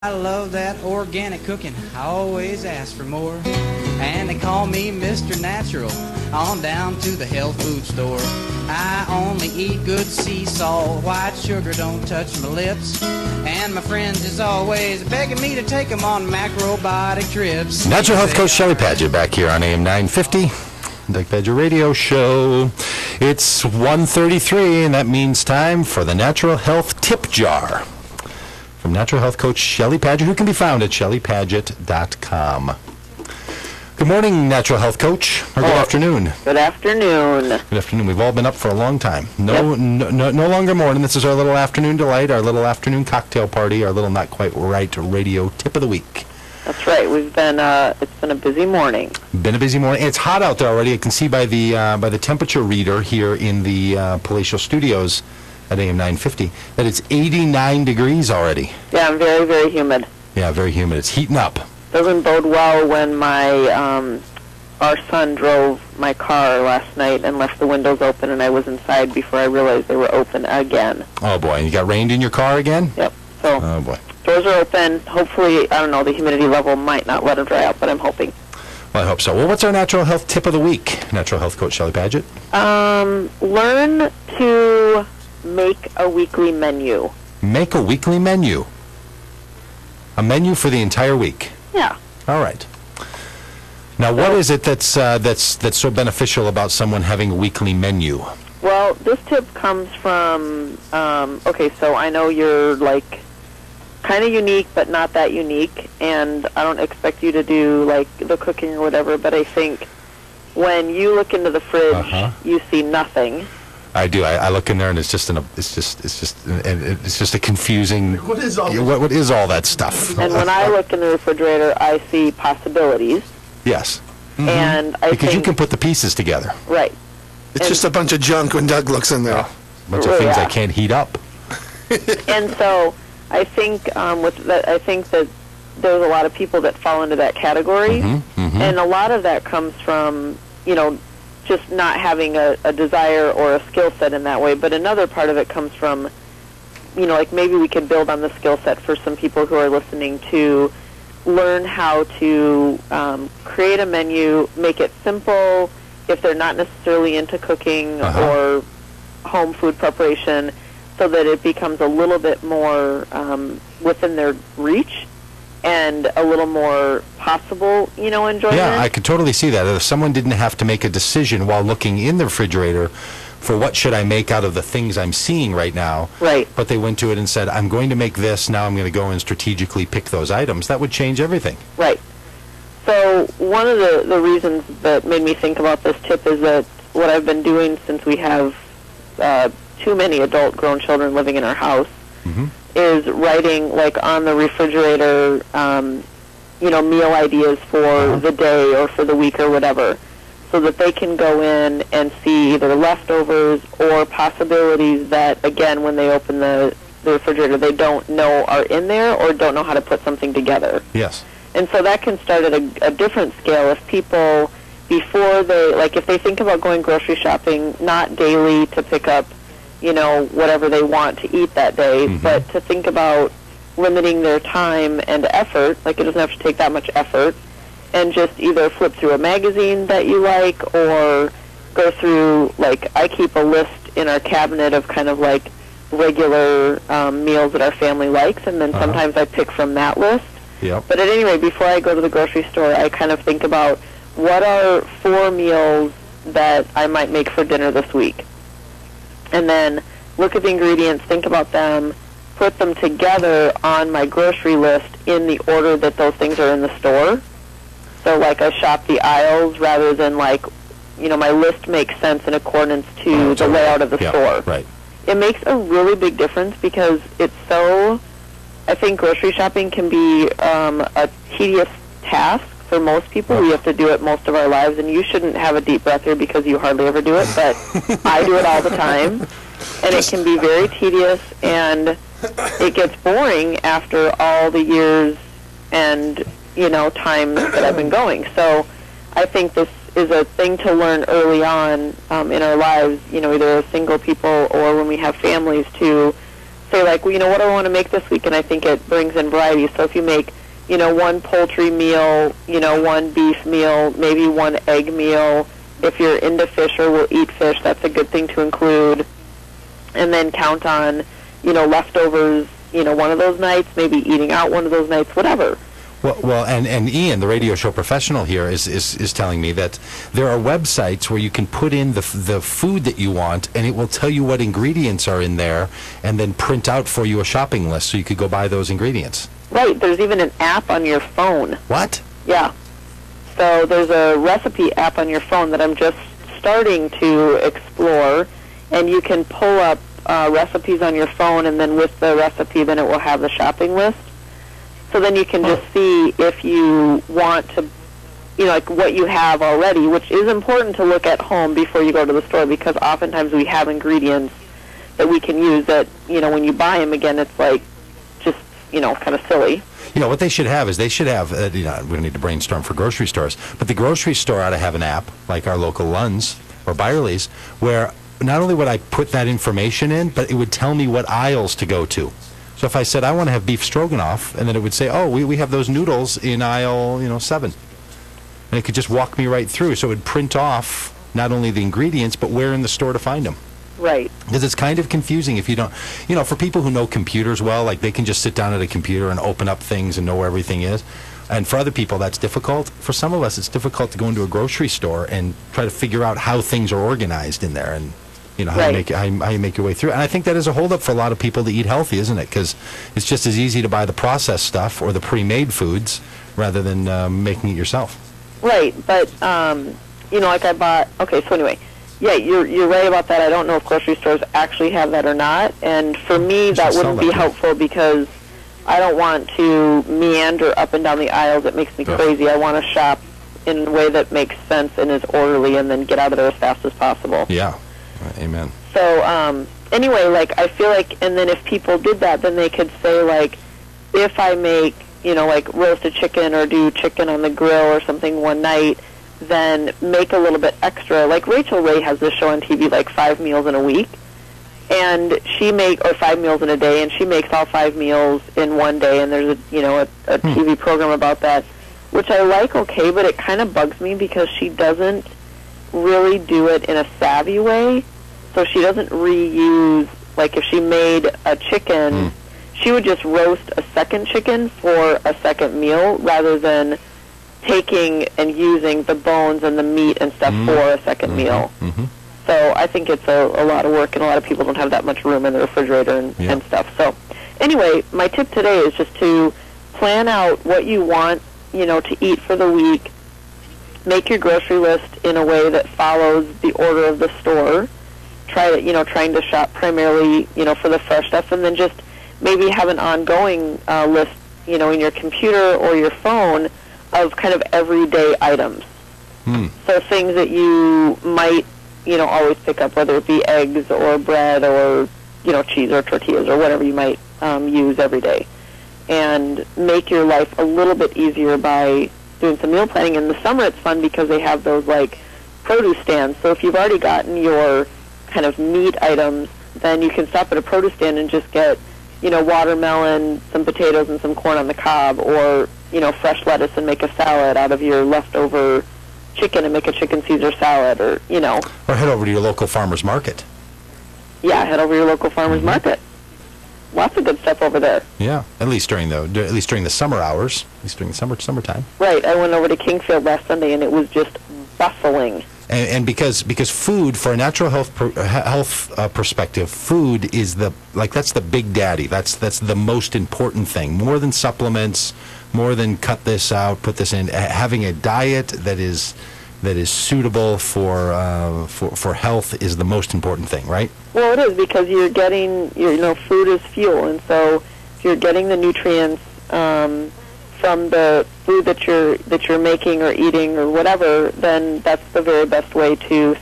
I love that organic cooking. I always ask for more. And they call me Mr. Natural. On down to the health food store. I only eat good sea salt. White sugar don't touch my lips. And my friends is always begging me to take them on macrobiotic trips. Natural Health Coach Shelley Pagitt back here on AM 950. Doug Pagitt Radio Show. It's 1:33, and that means time for the Natural Health Tip Jar. From Natural Health Coach Shelley Pagitt, who can be found at shelleypagitt.com. Good morning, Natural Health Coach, or good afternoon. Good afternoon. Good afternoon. We've all been up for a long time. No longer morning. This is our little afternoon delight, our little afternoon cocktail party, our little not quite right radio tip of the week. That's right. We've been. It's been a busy morning. Been a busy morning. It's hot out there already. I can see by the temperature reader here in the Palatial Studios at AM 950 that it's 89 degrees already. Yeah, very, very humid. Yeah, very humid. It's heating up. Doesn't bode well when our son drove my car last night and left the windows open, and I was inside before I realized they were open again. Oh boy! And you got rained in your car again? Yep. So. Oh boy. Doors are open. Hopefully, I don't know, the humidity level might not let them dry out, but I'm hoping. Well, I hope so. Well, what's our natural health tip of the week? Natural Health Coach Shelley Pagitt. Learn to make a weekly menu. Make a weekly menu. A menu for the entire week. Yeah. All right. Now, what is it that's so beneficial about someone having a weekly menu? Well, this tip comes from. Okay, so I know you're like kind of unique, but not that unique, and I don't expect you to do like the cooking or whatever, but I think when you look into the fridge, you see nothing. I do. I look in there, and it's just a confusing. What is all? What is all that stuff? And when I look in the refrigerator, I see possibilities. Yes. Mm-hmm. And because you can put the pieces together. Right. It's just a bunch of junk when Doug looks in there. A bunch of things I can't heat up. And so I think I think that there's a lot of people that fall into that category, and a lot of that comes from just not having a desire or a skill set in that way. But another part of it comes from like maybe we could build on the skill set for some people who are listening to learn how to create a menu, make it simple if they're not necessarily into cooking or home food preparation, so that it becomes a little bit more within their reach and a little more possible, enjoyment. Yeah, I could totally see that. If someone didn't have to make a decision while looking in the refrigerator for what should I make out of the things I'm seeing right now, right? But they went to it and said, I'm going to make this, now I'm going to go and strategically pick those items, that would change everything. Right. So one of the reasons that made me think about this tip is that what I've been doing since we have too many adult grown children living in our house is writing like on the refrigerator, meal ideas for the day or for the week or whatever, so that they can go in and see either leftovers or possibilities that, again, when they open the refrigerator, they don't know are in there or don't know how to put something together. Yes. And so that can start at a different scale if people, before they, like if they think about going grocery shopping, not daily to pick up, whatever they want to eat that day, but to think about limiting their time and effort, like it doesn't have to take that much effort, and just either flip through a magazine that you like or go through, like I keep a list in our cabinet of kind of like regular meals that our family likes, and then sometimes I pick from that list. Yep. But at any rate, before I go to the grocery store, I kind of think about what are 4 meals that I might make for dinner this week. And then look at the ingredients, think about them, put them together on my grocery list in the order that those things are in the store. So like I shop the aisles rather than like, my list makes sense in accordance to the layout of the store. Right. It makes a really big difference because it's so, I think grocery shopping can be a tedious task for most people. We have to do it most of our lives, and you shouldn't have a deep breath here because you hardly ever do it, but I do it all the time, and it can be very tedious, and it gets boring after all the years and, times that I've been going. So I think this is a thing to learn early on in our lives, either as single people or when we have families, to say, like, well, what do I want to make this week? And I think it brings in variety. So if you make, one poultry meal, one beef meal, maybe one egg meal. If you're into fish or will eat fish, that's a good thing to include. And then count on, leftovers, one of those nights, maybe eating out one of those nights, whatever. Well, and Ian, the radio show professional here, is telling me that there are websites where you can put in the food that you want, and it will tell you what ingredients are in there, and then print out for you a shopping list so you could go buy those ingredients. Right. There's even an app on your phone. What? Yeah. So there's a recipe app on your phone that I'm just starting to explore, and you can pull up recipes on your phone, and then with the recipe, then it will have the shopping list. So then you can just see if you want to, like what you have already, which is important to look at home before you go to the store, because oftentimes we have ingredients that we can use that, when you buy them again, it's like just, kind of silly. What they should have is we don't need to brainstorm for grocery stores, but the grocery store ought to have an app like our local Lund's or Byerly's, where not only would I put that information in, but it would tell me what aisles to go to. So if I said I want to have beef stroganoff, and then it would say, oh, we have those noodles in aisle 7, and it could just walk me right through. So it would print off not only the ingredients, but where in the store to find them. Right. Because it's kind of confusing if you don't, for people who know computers well, like they can just sit down at a computer and open up things and know where everything is. And for other people, that's difficult. For some of us, it's difficult to go into a grocery store and try to figure out how things are organized in there, and how right. you make your way through. And I think that is a holdup for a lot of people to eat healthy, isn't it? Because it's just as easy to buy the processed stuff or the pre-made foods rather than making it yourself. Right, but like I bought. Okay, so anyway, yeah, you're right about that. I don't know if grocery stores actually have that or not. And for me, that wouldn't be helpful because I don't want to meander up and down the aisles. It makes me crazy. I want to shop in a way that makes sense and is orderly, and then get out of there as fast as possible. Yeah. Amen. So, anyway, like, I feel like, and then if people did that, then they could say, like, if I make, like, roasted chicken or do chicken on the grill or something one night, then make a little bit extra. Like, Rachel Ray has this show on TV, like, 5 meals in a week, and or 5 meals in a day, and she makes all 5 meals in one day, and there's a TV program about that, which I like, okay, but it kind of bugs me because she doesn't really do it in a savvy way. So she doesn't reuse, like if she made a chicken, she would just roast a second chicken for a second meal rather than taking and using the bones and the meat and stuff for a second meal. So I think it's a lot of work, and a lot of people don't have that much room in the refrigerator and stuff. So anyway, my tip today is just to plan out what you want, to eat for the week. Make your grocery list in a way that follows the order of the store. Trying to shop primarily, for the fresh stuff, and then just maybe have an ongoing list, in your computer or your phone of kind of everyday items. So things that you might, always pick up, whether it be eggs or bread or, cheese or tortillas or whatever you might use every day. And make your life a little bit easier by doing some meal planning. In the summer, it's fun because they have those, like, produce stands. So if you've already gotten your kind of meat items, then you can stop at a produce stand and just get, watermelon, some potatoes, and some corn on the cob, or, fresh lettuce and make a salad out of your leftover chicken and make a chicken Caesar salad, or, Or head over to your local farmer's market. Yeah, head over to your local farmer's market. Lots of good stuff over there. Yeah, at least during the summer hours, at least during the summertime. Right. I went over to Kingfield last Sunday, and it was just bustling. And because food, for a natural health perspective, food is that's the big daddy. That's the most important thing. More than supplements, more than cut this out, put this in. Having a diet that is suitable for health is the most important thing, right? Well, it is, because you're getting food is fuel, and so if you're getting the nutrients from the food that you're making or eating or whatever, then that's the very best way to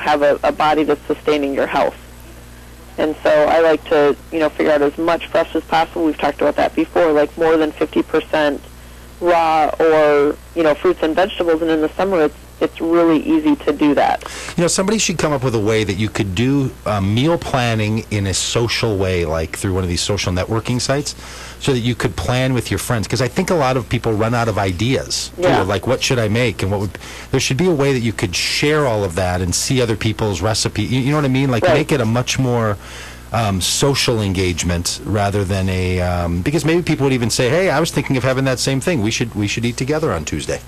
have a body that's sustaining your health. And so I like to figure out as much fresh as possible. We've talked about that before, like more than 50% raw or fruits and vegetables. And in the summer, it's really easy to do that. You know, somebody should come up with a way that you could do meal planning in a social way, like through one of these social networking sites, so that you could plan with your friends. Because I think a lot of people run out of ideas. Yeah. Like, what should I make? And there should be a way that you could share all of that and see other people's recipe. You know what I mean? Like, right. Make it a much more social engagement rather than a because maybe people would even say, hey, I was thinking of having that same thing. We should eat together on Tuesday.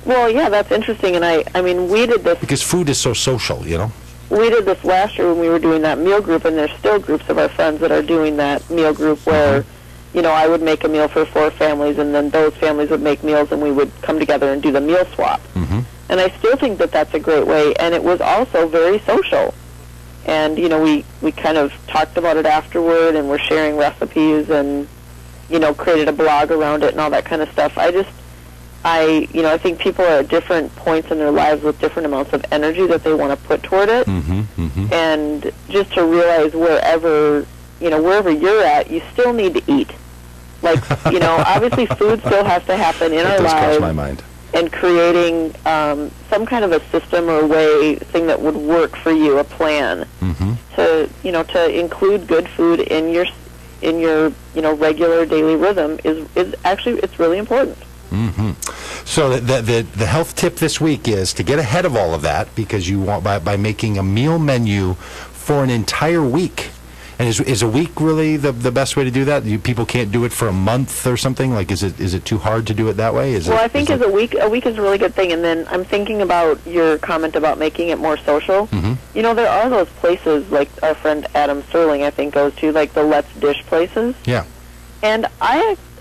Well, yeah, that's interesting, and I mean, we did this... Because food is so social, you know? We did this last year when we were doing that meal group, and there's still groups of our friends that are doing that meal group where, you know, I would make a meal for 4 families, and then those families would make meals, and we would come together and do the meal swap. And I still think that that's a great way, and it was also very social. And, you know, we kind of talked about it afterward, and we're sharing recipes and, you know, created a blog around it and all that kind of stuff. I think people are at different points in their lives with different amounts of energy that they want to put toward it. And just to realize wherever you're at, you still need to eat. Like, you know, obviously food still has to happen in our lives. That does cross my lives. mind. And creating some kind of a system or thing that would work for you, a plan to include good food in your regular daily rhythm is actually, it's really important. So the health tip this week is to get ahead of all of that, because you want by making a meal menu for an entire week. And is a week really the best way to do that? People can't do it for a month or something? Like, is it too hard to do it that way? I think a week is a really good thing. And then I'm thinking about your comment about making it more social. You know, there are those places like our friend Adam Sterling, I think, goes to, like the Let's Dish places. Yeah. And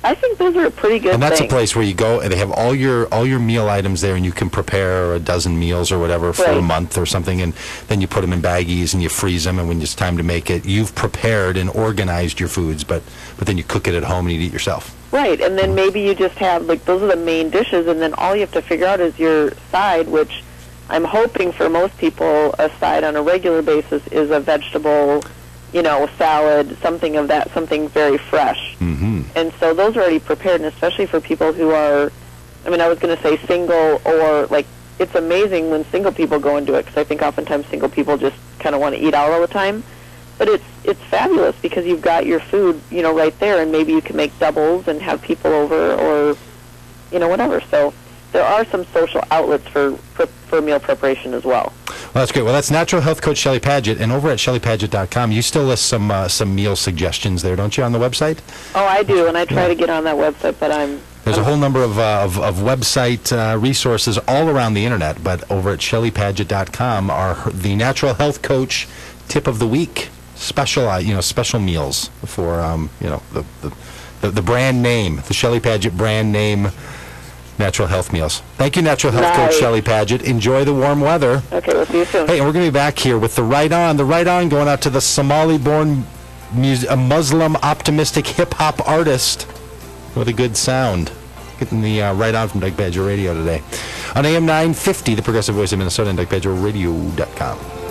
I think those are a pretty good And that's thing. a place where you go and they have all your meal items there, and you can prepare a dozen meals or whatever for a month or something, and then you put them in baggies and you freeze them, and when it's time to make it, you've prepared and organized your foods, but then you cook it at home and you eat yourself. Right, and then maybe you just have, like, those are the main dishes, and then all you have to figure out is your side, which I'm hoping for most people, a side on a regular basis is a vegetable, you know, salad, something very fresh. And so those are already prepared, and especially for people who are, I mean, I was going to say single, or, like, it's amazing when single people go into it, because I think oftentimes single people just kind of want to eat out all the time. But it's fabulous because you've got your food, you know, right there, and maybe you can make doubles and have people over, or, you know, whatever. So there are some social outlets for meal preparation as well. Well, that's great. Well, that's natural health coach Shelley Pagitt, and over at ShelleyPagitt.com, you still list some meal suggestions there, don't you, on the website? Oh, I do, and I try to get on that website, but there's a whole number of website resources all around the internet, but over at ShelleyPagitt.com are the natural health coach tip of the week, special meals for the brand name, the Shelley Pagitt brand name. Natural health meals. Thank you, natural health coach Shelley Pagitt. Enjoy the warm weather. Okay, we'll see you soon. Hey, and we're going to be back here with the Right On. The Right On going out to the Somali-born Muslim optimistic hip-hop artist with a good sound. Getting the Right On from Doug Badger Radio today. On AM 950, the progressive voice of Minnesota, and DougBadgerRadio.com.